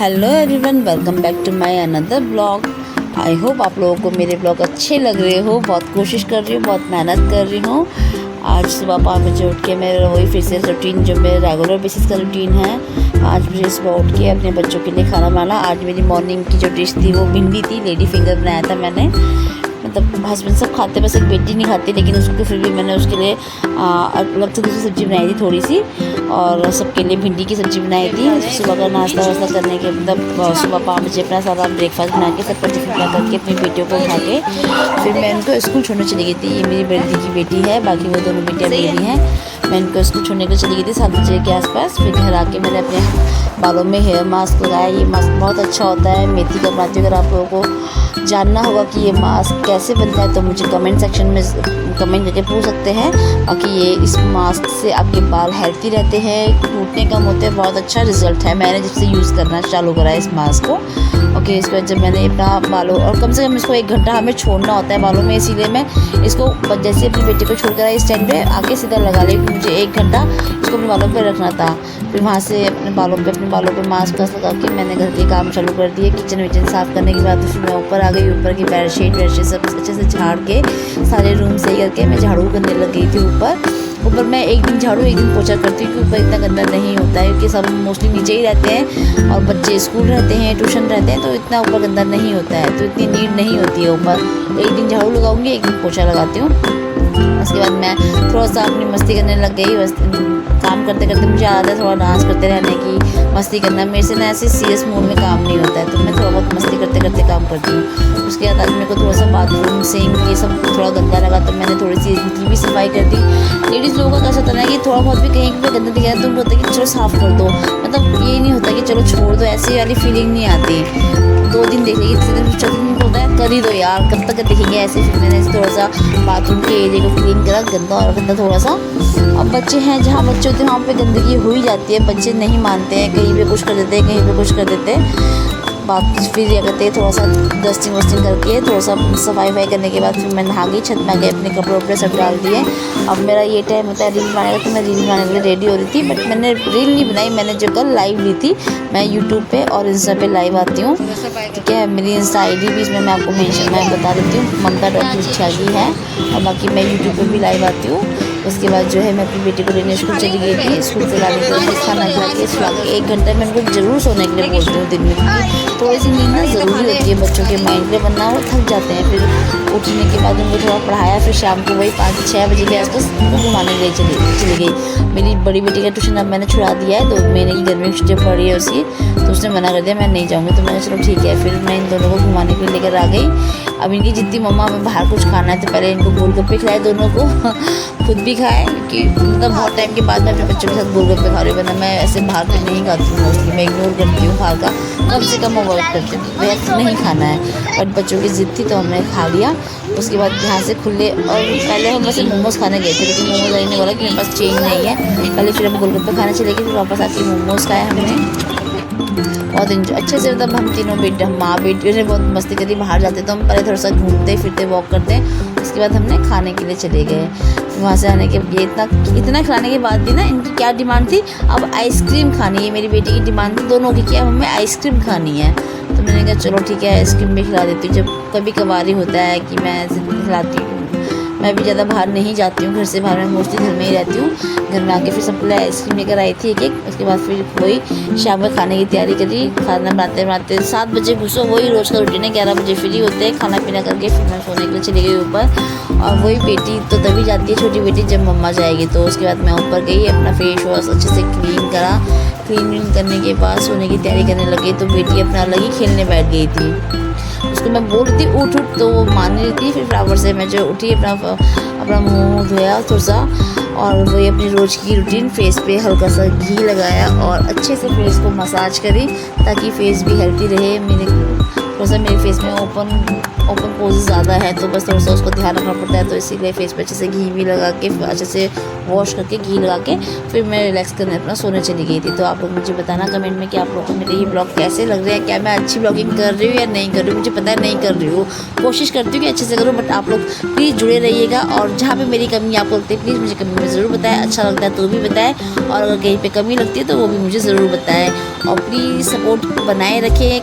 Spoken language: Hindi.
Hello everyone, welcome back to my another blog. I hope आप लोगों को मेरे ब्लॉग अच्छे लग रहे हो। बहुत कोशिश कर रही हूँ, बहुत मेहनत कर रही हूँ। आज सुबह 5 बजे उठ के मेरा वही फिर से रूटीन, जो मेरा रेगुलर बेसिस का रूटीन है। 5 बजे सुबह उठ के अपने बच्चों के लिए खाना बनाना। आज मेरी मॉर्निंग की जो डिश थी वो भिंडी थी, लेडी फिंगर बनाया था मैंने। मतलब हस्बैंड सब खाते, बस एक बेटी नहीं खाती, लेकिन उसको फिर भी मैंने उसके लिए अलग से दूसरी सब्ज़ी बनाई थी थोड़ी सी, और सबके लिए भिंडी की सब्ज़ी बनाई थी। सुबह का नाश्ता वास्ता करने के मतलब सुबह 5 बजे अपना सारा ब्रेकफास्ट बना के सबका टिफिन पैक करके अपनी बेटियों को उठा के फिर मैं उनको स्कूल छोड़ने चली गई थी। ये मेरी बड़ी की बेटी है, बाकी वो दोनों बेटियाँ मेरी हैं। मैं इनको स्कूल छोड़ने के लिए चली गई थी 7 बजे के आसपास। फिर घर आके मैंने अपने बालों में हेयर मास्क लगाया। ये मास्क बहुत अच्छा होता है, मेथी का बनाती हूँ। अगर आप लोगों को जानना होगा कि ये मास्क कैसे बनता है तो मुझे कमेंट सेक्शन में कमेंट करके पूछ सकते हैं। बाकी ये इस मास्क से आपके बाल हेल्थी रहते हैं, टूटने कम होते हैं। बहुत अच्छा रिजल्ट है। मैंने जब से यूज़ करना चालू करा है इस मास्क को, ओके, इसके बाद जब मैंने अपना बालों, और कम से कम इसको 1 घंटा हमें छोड़ना होता है बालों में, इसीलिए मैं इसको जैसे अपनी बेटी को छोड़ कर आई स्टैंड पे आके सीधा लगा ली। मुझे 1 घंटा इसको अपने बालों पे रखना था। फिर वहाँ से अपने बालों पे मास्क लगा के मैंने घर के काम चालू कर दिए। किचन विचन साफ़ करने के बाद फिर मैं ऊपर आ गई। ऊपर की बेडशीट सब अच्छे से झाड़ के सारे रूम सही करके मैं झाड़ू करने लग गई थी। ऊपर मैं एक दिन झाड़ू एक दिन पोछा करती हूँ, क्योंकि ऊपर इतना गंदा नहीं होता है, क्योंकि सब मोस्टली नीचे ही रहते हैं और बच्चे स्कूल रहते हैं, ट्यूशन रहते हैं, तो इतना ऊपर गंदा नहीं होता है, तो इतनी नीट नहीं होती है ऊपर। एक दिन झाड़ू लगाऊंगी, एक दिन पोछा लगाती हूँ। उसके बाद मैं थोड़ा सा अपनी मस्ती करने लग गई। बस काम करते करते मुझे आदत है थोड़ा डांस करते रहने की, मस्ती करना। मेरे से ना ऐसे सीरियस मूड में काम नहीं होता है, तो मैं थोड़ा बहुत मस्ती करते करते काम करती हूँ। उसके बाद आज मेरे को थोड़ा सा बाथरूम सिंक ये सब थोड़ा गंदा लगा, तो मैंने थोड़ी सी इनकी भी सफाई कर दी। लेडीज़ लोगों का कैसा होता है कि थोड़ा बहुत भी कहीं भी गंदा दिख रहा है तो उनको होता है कि चलो साफ़ कर दो। मतलब ये नहीं होता कि चलो छोड़ दो, ऐसी वाली फीलिंग नहीं आती। 2 दिन देख लेगी, 3 दिन चौथे दिन होता है कर ही दो यार, कब तक देखेंगे ऐसे। फिर मैंने थोड़ा सा बाथरूम के एरिया को क्लीन करा, गंदा और गंदा थोड़ा सा। अब बच्चे हैं, जहाँ बच्चे होते हैं वहाँ पे गंदगी हो ही जाती है। बच्चे नहीं मानते हैं, कहीं पे कुछ कर देते हैं, कहीं पे कुछ कर देते हैं। बाकी फिर ये कहते हैं थोड़ा सा डस्टिंग वस्टिंग करके थोड़ा सा सफाई करने के बाद फिर मैं नहा गई, छत में आ गए, अपने कपड़े वपड़े सब डाल दिए। अब मेरा ये टाइम होता है रील बनाने का, तो मैं रील बनाने के लिए रेडी हो रही थी, बट मैंने रील नहीं बनाई। मैंने जो कल लाइव ली थी, मैं यूट्यूब पे और इंस्टा पे लाइव आती हूँ, ठीक है। मेरी इंस्टा ID भी इसमें मैं आपको मैं बता देती हूँ, ममता.त्यागी है। और बाकी मैं यूट्यूब पे भी लाइव आती हूँ। उसके बाद जो है मैं अपनी बेटी को लेने स्कूल चली गई थी। स्कूल से लाने के बाद खाना खा के सुला के 1 घंटा मैं उनको ज़रूर सोने के लिए बोलती हूँ दिन में, क्योंकि थोड़ी सी नींद ना ज़रूरी होती है बच्चों के माइंड पे, वरना वो थक जाते हैं। फिर उठने के बाद उनको थोड़ा पढ़ाया, फिर शाम को वही 5-6 बजे के आसपास उनको घुमाने के लिए चली गई। मेरी बड़ी बेटी का ट्यूशन अब मैंने छुड़ा दिया है, 2 महीने की गर्मी की छुट्टियाँ पड़ रही है उसकी, तो उसने मना कर दिया मैं नहीं जाऊँगी। तो मैंने चलो ठीक है, फिर मैं इन दोनों को घुमाने के लिए लेकर आ गई। अब इनकी जितनी मम्मा हमें बाहर कुछ खाना है, तो पहले इनको गोलगप्पे खिलाए दोनों को, खुद भी खाए, क्योंकि मतलब बहुत टाइम के बाद मैं अपने बच्चों के साथ गोलगप्पे खा रही हूँ। वरना मैं ऐसे बाहर पे नहीं खाती हूँ, मोस्टली मैं इग्नोर करती हूँ, बाहर का कम से कम अवॉइड करती हूँ, वैसे नहीं खाना है। बट बच्चों की ज़िद थी तो हमने खा लिया। उसके बाद यहाँ से खुले, और पहले हम वैसे मोमोज़ खाने गए थे, लेकिन मोमोज़ आने बोला कि मेरे पास चेंज नहीं है। पहले फिर हम गोलगप्पे खाने चले गए, फिर वापस आके मोमोज़ खाए हमने। बहुत अच्छे से, मतलब हम तीनों बेटे, हम माँ बेटियों ने बहुत मस्ती करी। बाहर जाते तो हम पहले थोड़ा सा घूमते फिरते वॉक करते, उसके बाद हमने खाने के लिए चले गए। वहाँ से आने के ये इतना खिलाने के बाद भी ना इनकी क्या डिमांड थी, अब आइसक्रीम खानी है। मेरी बेटी की डिमांड थी दोनों की, क्या हमें आइसक्रीम खानी है। तो मैंने कहा चलो ठीक है, आइसक्रीम भी खिला देती हूँ। जब कभी कभार होता है कि मैं खिलाती हूँ, मैं भी ज़्यादा बाहर नहीं जाती हूँ घर से बाहर, मैं मोस्टली घर में ही रहती हूँ। घर में आके फिर सबके लिए आइसक्रीम लेकर आई थी एक। उसके बाद फिर वही शाम में खाने की तैयारी करी। खाना बनाते 7 बजे घुसो, वही रोज़ का रूटीन है। 11 बजे फ्री होते हैं, खाना पीना करके फिर मैं सोने के लिए चली गई ऊपर। और वही बेटी तो तभी जाती है, छोटी बेटी, जब मम्मा जाएगी। तो उसके बाद मैं ऊपर गई, अपना फेस वॉश अच्छे से क्लीन करा। क्लीन करने के बाद सोने की तैयारी करने लगी, तो बेटी अपना अलग ही खेलने बैठ गई थी। उसको मैं बोल रही थी उठ, तो वो मान रही थी। फिर फ्लावर से मैं जो उठी, अपना मुँह धोया थोड़ा सा, और वही अपनी रोज़ की रूटीन, फेस पे हल्का सा घी लगाया और अच्छे से फेस को मसाज करी, ताकि फेस भी हेल्थी रहे। थोड़ा सा मेरे फेस में ओपन पोजेस ज़्यादा है, तो बस थोड़ा सा उसको ध्यान रखना पड़ता है। तो इसीलिए फेस पे अच्छे से घी भी लगा के, अच्छे से वॉश करके घी लगा के फिर मैं रिलैक्स करने अपना सोने चली गई थी। तो आप लोग मुझे बताना कमेंट में कि आप लोगों को मेरे ये ब्लॉग कैसे लग रहे हैं, क्या मैं अच्छी ब्लॉगिंग कर रही हूँ या नहीं कर रही हूँ। मुझे पता है नहीं कर रही हूँ, कोशिश करती हूँ कि अच्छे से करूँ, बट आप लोग प्लीज़ जुड़े रहिएगा। और जहाँ पे मेरी कमी आपको लगती है, प्लीज़ मुझे कमेंट में ज़रूर बताएं। अच्छा लगता है तो भी बताएं, और अगर कहीं पे कमी लगती है तो वो भी मुझे ज़रूर बताएं। और प्लीज़ सपोर्ट बनाए रखें।